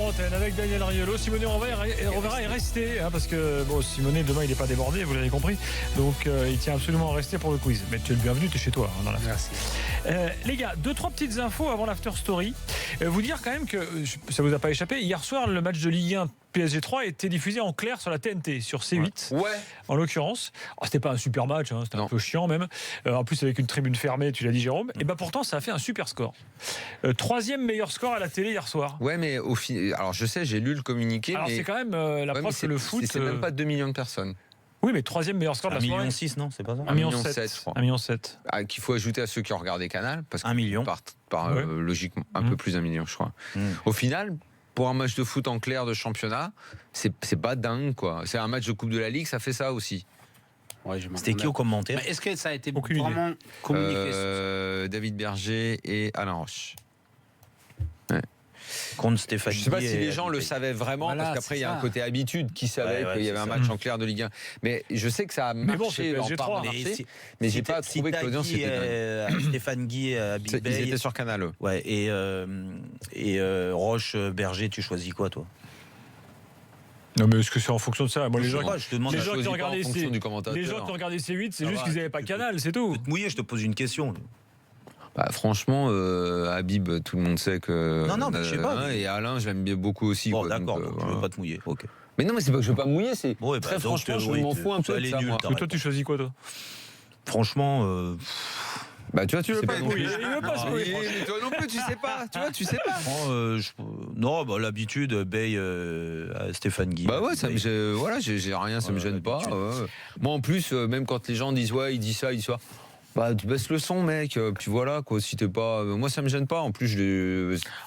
antenne avec Daniel Riolo. Simone Rovera est resté, parce que bon, Simone demain il n'est pas débordé, vous l'avez compris. Donc il tient absolument à rester pour le quiz. Mais tu es le bienvenu, tu es chez toi. Dans la Merci. Les gars, 2-3 petites infos avant l'after story. Vous dire quand même que ça vous a pas échappé. Hier soir, le match de Ligue 1 PSG 3 était diffusé en clair sur la TNT, sur C8. Ouais. En l'occurrence, c'était pas un super match, c'était un peu chiant même. En plus avec une tribune fermée, tu l'as dit Jérôme. Et pourtant ça a fait un super score. 3e meilleur score à la télé hier soir. Ouais, mais alors je sais, j'ai lu le communiqué. Alors mais... c'est quand même la preuve que le foot. C'est même pas 2 millions de personnes. Oui, mais 3e meilleur score de la soirée. 1,6 million, non, c'est pas ça. 1,7 million, je crois. 1,7 million. Qu'il faut ajouter à ceux qui ont regardé Canal, parce 1 million. par logiquement un peu plus d'1 million, je crois. Au final, pour un match de foot en clair de championnat, c'est pas dingue, quoi. C'est un match de Coupe de la Ligue, ça fait ça aussi. Ouais, c'était qui au commentaire? Est-ce que ça a été Aucune vraiment communiqué David Berger et Alain Roche. Ouais. Contre Stéphane. Je ne sais pas si les gens le savaient vraiment, parce qu'après il y a un côté habitude qui savait qu'il y avait un match en clair de Ligue 1. Mais je sais que ça a marché, mais j'ai pas trouvé que l'audience était dingue. Stéphane Guy, Habib Bey. Ils étaient sur Canal, eux. Ouais, et Roche, Berger, tu choisis quoi, toi? Non, mais est-ce que c'est en fonction de ça? Moi, les gens je te demande qui ont regardé les gens qui ont regardé C8, c'est juste qu'ils n'avaient pas Canal, c'est tout. Je peux te mouiller, je te pose une question. Franchement, Habib, tout le monde sait que. Non, mais je sais pas. Et Alain, je l'aime bien beaucoup aussi. Bon, d'accord, je ne veux pas te mouiller. Ok. Mais non, mais c'est pas que je veux pas me mouiller, c'est très donc, franchement, je m'en fous un peu de ça. Moi. Toi, tu choisis quoi, toi? Franchement. Tu vois, tu veux pas se mouiller. Il veut pas se mouiller. Mais toi non plus, tu sais pas. Tu vois, tu sais pas. Non, l'habitude, Bey, Stéphane Guy. Bah ouais, j'ai rien, ça me gêne pas. Moi, en plus, même quand les gens disent il dit ça, il dit ça. Tu baisses le son, mec, puis voilà, quoi, si t'es pas. Moi, ça me gêne pas, en plus,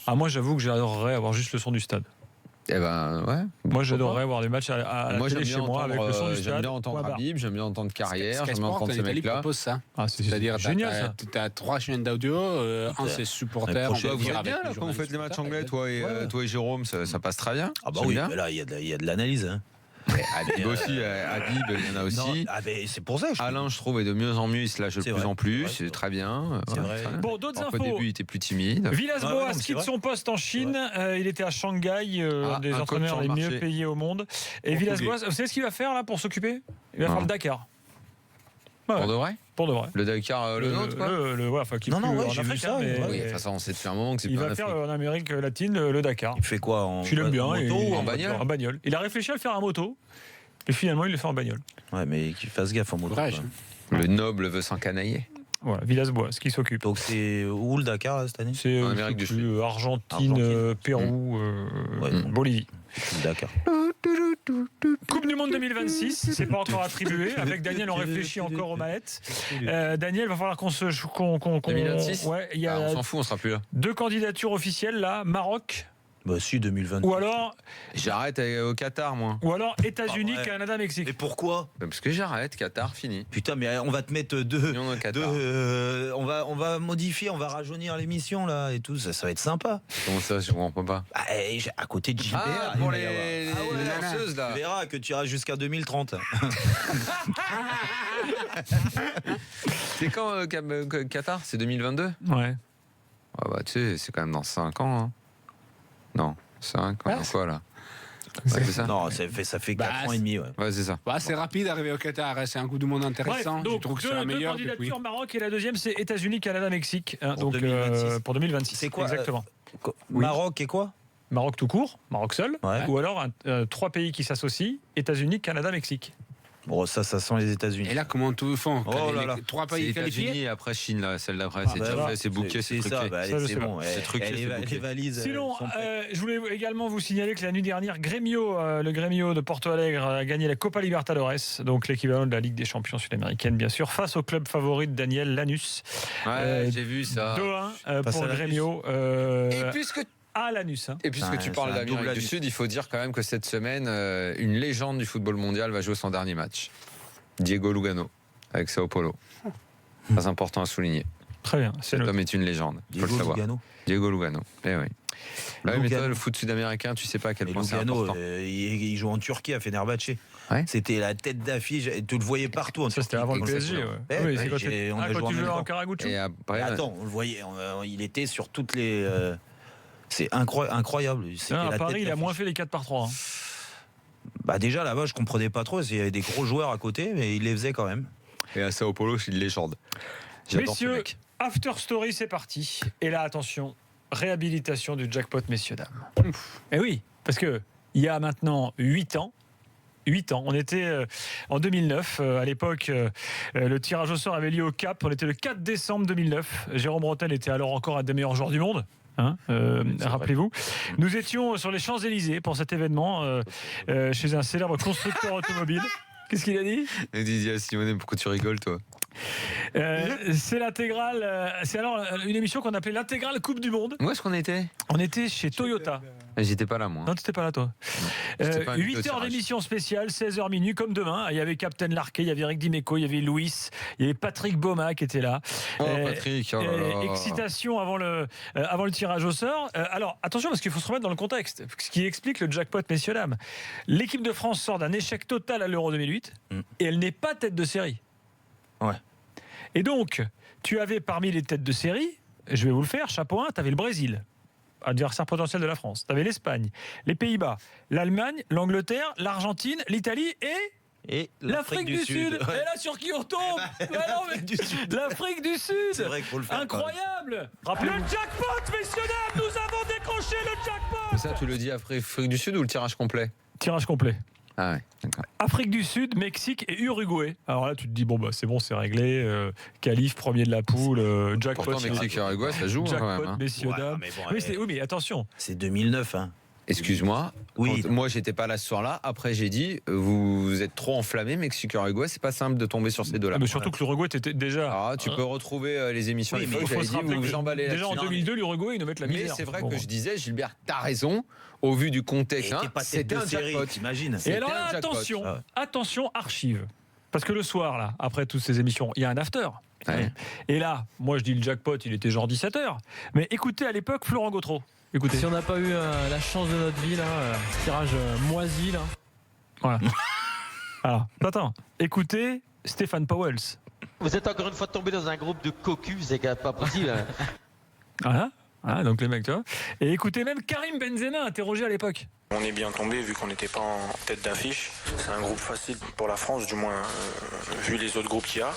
moi, j'avoue que j'adorerais avoir juste le son du stade. Eh ben, ouais. Moi, j'adorerais avoir des matchs à la télé chez moi avec le son du stade. J'aime bien entendre Habib, j'aime bien entendre Carrière, j'aime bien entendre ces Italie mecs-là. propose ça. C'est-à-dire, génial, ça. T'as 3 chaînes d'audio, un c'est supporter. Vous êtes bien, là, quand vous faites les matchs anglais, toi et Jérôme, ça passe très bien. Ah bah oui, mais là, il y a de l'analyse, hein. Habib aussi, Habib, il y en a aussi. C'est pour ça. Alain, je trouve, est de mieux en mieux, il se lâche de plus en plus, c'est très bien. C'est vrai. Bon, d'autres infos. Au début, il était plus timide. Villas-Boas quitte son poste en Chine. Il était à Shanghai, des entraîneurs les mieux payés au monde. Et Villas-Boas, vous savez ce qu'il va faire là pour s'occuper? Il va faire le Dakar. Pour de vrai? Pour de vrai. Le Dakar, le nôtre, quoi. J'ai vu ça. Oui, de toute façon, c'est depuis un moment que c'est il pas en va faire Afrique. en Amérique latine le Dakar. Il fait quoi en Tu l'aimes bien, moto ou en bagnole? En bagnole. Il a réfléchi à le faire en moto. Et finalement, il le fait en bagnole. Ouais, mais qu'il fasse gaffe en moto. Le noble veut s'encanailler. Voilà, Villas-Boas, qui s'occupe. Donc c'est où le Dakar là, cette année? C'est en Amérique du Sud. Argentine, Pérou, Bolivie. Dakar. Coupe du Monde 2026, c'est pas encore attribué. Avec Daniel, on réfléchit encore aux manettes. Daniel, va falloir qu'on 2026 ouais, il y a on s'en fout, on sera plus là. 2 candidatures officielles là, Maroc. Si, 2020. Ou alors. J'arrête au Qatar, moi. Ou alors États-Unis, Canada, Mexique. Et pourquoi? Parce que j'arrête, Qatar, fini. Putain, mais on va te mettre on va modifier, on va rajeunir l'émission là et tout, ça va être sympa. Comment ça, je comprends pas? À côté de JPR. Pour les danseuses là. Tu verras que tu iras jusqu'à 2030. C'est quand Qatar? C'est 2022? Ouais. Tu sais, c'est quand même dans 5 ans. Hein. Non, 5 ans, quoi là? C'est ça? Non, ça fait 4 ans et demi. Ouais, c'est ça. C'est rapide d'arriver au Qatar, c'est un coup du monde intéressant. Bref, je trouve que c'est la meilleure deux candidatures, depuis. Maroc, et la deuxième c'est États-Unis, Canada, Mexique. Pour 2026. Pour 2026. C'est quoi exactement? Maroc et quoi? Maroc tout court, Maroc seul, ouais. Ou alors 3 pays qui s'associent, États-Unis, Canada, Mexique. Bon, ça sent les États-Unis. Et là, comment tout font? Là. 3 pays qualifiés. États-Unis et après Chine, là, celle d'après, c'est déjà fait, c'est booké, c'est truqué. C'est bon, c'est truqué, les valises. Sinon, je voulais également vous signaler que la nuit dernière, le Grêmio de Porto Alegre a gagné la Copa Libertadores, donc l'équivalent de la Ligue des Champions sud-américaine, bien sûr, face au club favori de Daniel, Lanús. J'ai vu ça. 2-1 pour le Grêmio. Et puisque Lanús. Et puisque tu parles d'Amérique du Sud, il faut dire quand même que cette semaine, une légende du football mondial va jouer son dernier match. Diego Lugano, avec Sao Paulo. Très important à souligner. Très bien. Cet homme est une légende. Diego Lugano. Diego Lugano. Eh oui. Mais toi, le foot sud-américain, tu sais pas à quel point c'est important. Il joue en Turquie à Fenerbahçe. Ouais. C'était la tête d'affiche. Tu le voyais partout. Ça, c'était avant le PSG. Oui, c'est quand tu jouais en Karagucho. Et après, attends, on le voyait. Il était sur toutes les. C'est incroyable. C'était À la Paris, tête il a d'affiche. moins fait les 4x3. Bah déjà là-bas, je comprenais pas trop. Il y avait des gros joueurs à côté, mais il les faisait quand même. Et à Sao Paulo, c'est une légende. J'adore ce Messieurs, mec. After Story, c'est parti. Et là, attention, réhabilitation du jackpot, messieurs, dames. Et oui, parce que il y a maintenant 8 ans, on était en 2009. À l'époque, le tirage au sort avait lieu au Cap. On était le 4 décembre 2009. Jérôme Bretel était alors encore un des meilleurs joueurs du monde. Rappelez-vous. Nous étions sur les Champs-Élysées pour cet événement chez un célèbre constructeur automobile. Qu'est-ce qu'il a dit ? Et Didier Simone, pourquoi tu rigoles, toi? C'est l'intégrale. C'est alors une émission qu'on appelait l'intégrale Coupe du Monde. Où est-ce qu'on était? On était chez Toyota. J'étais pas là, moi. Non, tu n'étais pas là, toi. J'étais pas invité au 8 heures tirage. d'émission spéciale, 16h minuit, comme demain. Il y avait Captain Larquet, il y avait Eric Dimeco, il y avait Louis, il y avait Patrick Bauma qui était là. Oh, Patrick, oh là là. Excitation avant le tirage au sort. Alors, attention, parce qu'il faut se remettre dans le contexte. Ce qui explique le jackpot, messieurs, dames. L'équipe de France sort d'un échec total à l'Euro 2008 et elle n'est pas tête de série. Ouais. Et donc, tu avais parmi les têtes de série, je vais vous le faire, chapeau 1, tu avais le Brésil, adversaire potentiel de la France. Tu avais l'Espagne, les Pays-Bas, l'Allemagne, l'Angleterre, l'Argentine, l'Italie et l'Afrique du Sud. Ouais. Et là, sur qui on retombe L'Afrique du Sud. L'Afrique du Sud. C'est vrai qu'il faut le faire. Incroyable. Le jackpot, messieurs, dames, nous avons décroché le jackpot. Ça, tu le dis après Afrique du Sud ou le tirage complet? Tirage complet. Ah ouais, d'accord. Afrique du Sud, Mexique et Uruguay. Alors là, tu te dis, bon, bah, c'est bon, c'est réglé. Qualif, premier de la poule, jackpot. Pourtant, Mexique et Uruguay, ça joue Jackpot, quand même. Hein. messieurs, Ouais, dames. mais bon, Oui, mais attention. C'est 2009, hein. Excuse-moi. Oui. Moi, j'étais pas là ce soir-là. Après, j'ai dit, vous êtes trop enflammé, Mexique et Uruguay. C'est pas simple de tomber sur ces deux-là. Mais surtout que l'Uruguay était déjà. Alors, tu peux retrouver les émissions. Oui, des mais fois, il faut j'avais se dit, rappeler vous que vous emballez déjà en là-dessus. 2002, l'Uruguay, ils nous mettent la misère. Mais c'est vrai Bon. que je disais, Gilbert, t'as raison. Au vu du contexte, Et hein, t'es pas tête c'était de un série, jackpot. t'imagines. Et alors C'était là, un jackpot. attention, Ah ouais. attention, archive. Parce que le soir, là, après toutes ces émissions, il y a un after. Ouais. Et là, moi je dis le jackpot, il était genre 17h. Mais écoutez à l'époque Florent Gautreau. Écoutez. Si on n'a pas eu la chance de notre vie, là, tirage moisi, là. Voilà. Alors, attends. Écoutez Stéphane Pauwels. Vous êtes encore une fois tombé dans un groupe de cocus, c'est quand même pas possible. hein. Voilà, donc les mecs, tu vois. Et écoutez même Karim Benzema interrogé à l'époque. On est bien tombé vu qu'on n'était pas en tête d'affiche. C'est un groupe facile pour la France, du moins vu les autres groupes qu'il y a.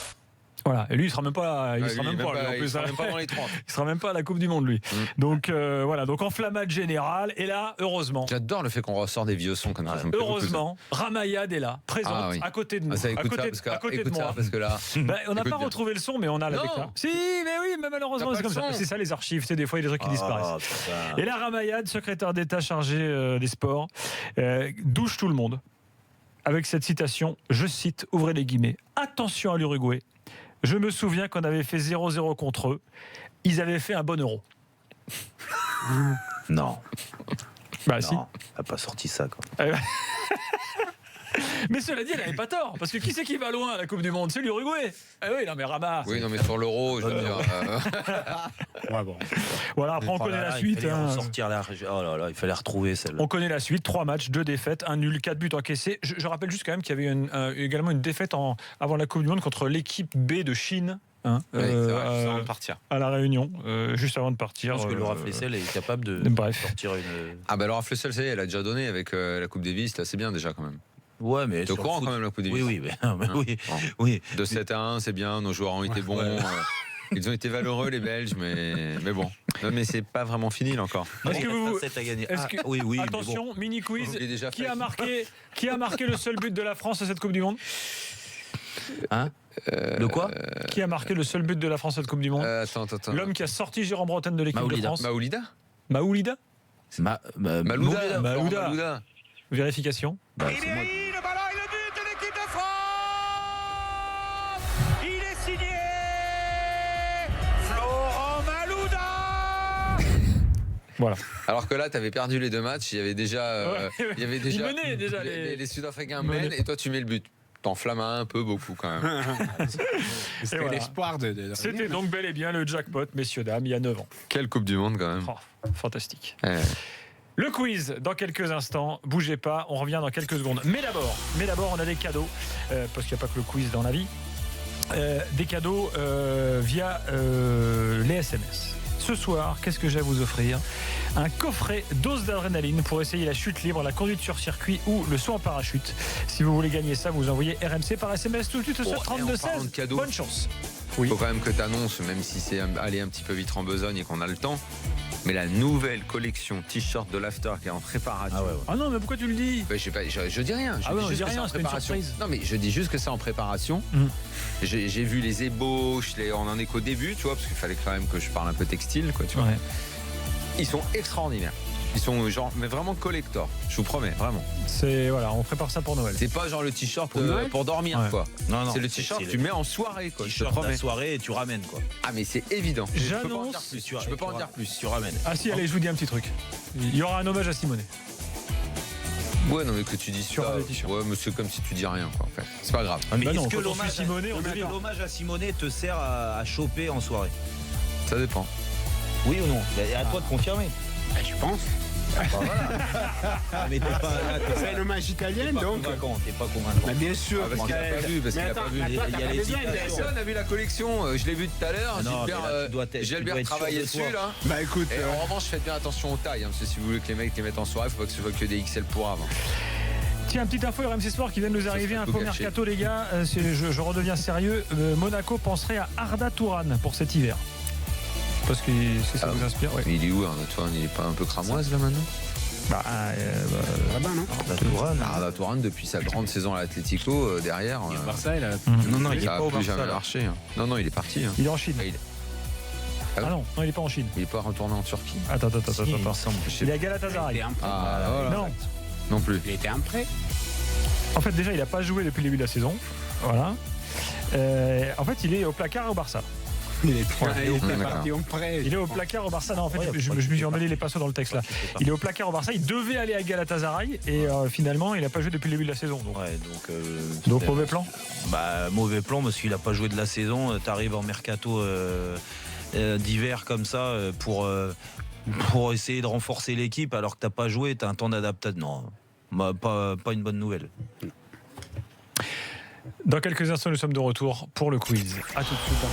Voilà. Et lui, il sera même pas. Ah, lui, lui, en il plus, sera hein. même pas dans les 30. Il sera même pas à la Coupe du Monde, lui. Donc voilà. Donc enflammade générale. Et là, heureusement. J'adore le fait qu'on ressort des vieux sons comme ça. Ça me fait beaucoup Heureusement, Ramayad est là, présente, Ah oui. à côté de nous. plaisir. Ah, ça, à écoute côté, ça, parce que, à côté de écoute moi. ça, parce que là. Ben, on n'a Écoute pas bien. retrouvé le son, mais on a la Non. déclaration. Si, mais oui, mais malheureusement, T'as c'est pas comme le ça. son. C'est ça les archives, c'est des fois il y a des trucs qui disparaissent. Ah, putain. Et là, Ramayad, secrétaire d'État chargé des sports, douche tout le monde avec cette citation, je cite, ouvrez les guillemets, attention à l'Uruguay, je me souviens qu'on avait fait 0-0 contre eux, ils avaient fait un bon euro. Non, Bah si. non, elle n'a pas sorti ça, quoi. Mais cela dit, elle n'avait pas tort, parce que qui c'est qui va loin à la Coupe du Monde? C'est l'Uruguay. Ah oui, non mais Rama. Oui, non, mais sur l'euro, je veux dire. Ouais, bon. Voilà, après on Oh connaît là la là, suite. Il fallait hein. ressortir là. Oh là là, il fallait retrouver celle-là. On connaît la suite, 3 matchs, 2 défaites, 1 nul, 4 buts encaissés. Je rappelle juste quand même qu'il y avait également une défaite avant la Coupe du Monde contre l'équipe B de Chine. Hein, Oui, c'est vrai, juste avant de partir. à la Réunion, juste avant de Je partir. pense que Laura Flessel est capable de bref. sortir une. Ah, bah alors, Flessel, ça y est, elle a déjà donné avec la Coupe Davis, là, c'est bien déjà quand même. Ouais, mais. T'es sur au le courant foot- quand même, la Coupe Davis? Oui, oui, mais oui, Bon. oui. De 7-1, c'est bien, nos joueurs ont été bons. Ils ont été valeureux, les Belges, mais bon. Non, mais c'est pas vraiment fini, là, encore. Est-ce que vous. 7 à gagner. est-ce Ah, que- oui, oui. mais Attention, mini quiz. Je l'ai déjà Qui fait. a marqué le seul but de la France à cette Coupe du Monde? bon. Hein De quoi Qui a marqué le seul but de la France à cette Coupe du Monde? Attends. L'homme qui a sorti Jérôme Bretel de l'équipe de Maoulida. France. Maoulida Maoulida. Malouda. Malouda. Florent Malouda. Malouda. Vérification. Bah, c'est moi. Le ballon et le but de l'équipe de France. Il est signé Florent Malouda. Voilà. Alors que là, tu avais perdu les 2 matchs, il y avait déjà, Ouais. il y avait Ils déjà, menaient déjà les Sud-Africains Ils menaient. mènent et toi tu mets le but. T'enflammes un peu beaucoup quand même. C'était voilà. l'espoir de C'était donc bel et bien le jackpot, messieurs, dames, il y a 9 ans. Quelle Coupe du Monde quand même. Oh, fantastique. Ouais. Le quiz dans quelques instants. Bougez pas, on revient dans quelques secondes. Mais d'abord, on a des cadeaux parce qu'il n'y a pas que le quiz dans la vie. Des cadeaux via les SMS. Ce soir, qu'est-ce que j'ai à vous offrir? un coffret dose d'adrénaline pour essayer la chute libre, la conduite sur circuit ou le saut en parachute. Si vous voulez gagner ça, vous envoyez RMC par SMS tout de suite au 32-16. Bonne chance. Il faut quand même que tu annonces, même si c'est aller un petit peu vite en besogne et qu'on a le temps, mais la nouvelle collection t-shirt de l'After qui est en préparation. Ah non, mais pourquoi tu le dis? Je dis rien. Je dis rien, c'est une surprise. Non, mais je dis juste que c'est en préparation. J'ai vu les ébauches, on en est qu'au début, tu vois, parce qu'il fallait quand même que je parle un peu textile, quoi, tu vois. Ouais. Ils sont extraordinaires. Ils sont genre, mais vraiment collector. Je vous promets, vraiment. On prépare ça pour Noël. C'est pas genre le t-shirt pour dormir, quoi. Non, c'est le t-shirt que tu mets en soirée, quoi. Je te promets. La soirée et tu ramènes, quoi. Ah, mais c'est évident. J'annonce. Je peux pas en dire plus. Tu ramènes. Ah si, allez, je vous dis un petit truc. Il y aura un hommage à Simonet. Ouais, non, mais que tu dis Sur ça. des t-shirts. Ouais, mais c'est comme si tu dis rien, quoi, en fait. C'est pas grave. Mais Bah non, est-ce que quand on suit Simonet, on devient. l'hommage à Simonet te sert à choper en soirée? Ça dépend. Oui ou non? À toi de confirmer. Je pense. Mais t'es pas. C'est un hommage italien, donc. T'es pas convaincant. Bah, bien sûr. Ah, parce qu'il a pas vu, parce qu'il a pas vu. Il y a les Personne n'a vu la collection. Je l'ai vu tout à l'heure. Non, mais là, Gilbert travaillait dessus, là. Bah écoute. Et en revanche, faites bien attention aux tailles. Parce que si vous voulez que les mecs les mettent en soirée, il faut pas que ce soit que des XL pour avant. Tiens, petite info RMC Sport qui vient de nous arriver, serait info tout gâché. mercato les gars, je redeviens sérieux. Monaco penserait à Arda Tourane pour cet hiver. Parce que si ça vous inspire, ouais. Mais il est où, Arda Tourane? Il est pas un peu cramoise là maintenant? Là-bas, non? Arda Tourane, depuis sa grande saison à l'Atlético, derrière. Barça, il a. Non, il est ça pas a au plus Barça. jamais là. marché. Non, il est parti. Il est en Chine. Ah, Ah non, il est pas en Chine. Il est pas retourné en Turquie. Attends. Si, il me semble. Il est à Galatasaray. Ah, voilà. Non. Non plus. Il était un prêt. En fait, déjà, il n'a pas joué depuis le début de la saison. Voilà. En fait, il est au placard au Barça. Il était d'accord. parti en prêt. Il est au placard au Barça. Non, en fait, Ouais, je me suis emmêlé les pinceaux dans le texte là. Il est au placard au Barça. Il devait aller à Galatasaray et finalement, il n'a pas joué depuis le début de la saison. Donc Donc mauvais plan. Bah, mauvais plan parce qu'il a pas joué de la saison. T'arrives en mercato d'hiver comme ça pour essayer de renforcer l'équipe alors que t'as pas joué, t'as un temps d'adaptation. Non, bah, pas une bonne nouvelle. Dans quelques instants, nous sommes de retour pour le quiz. À tout de suite.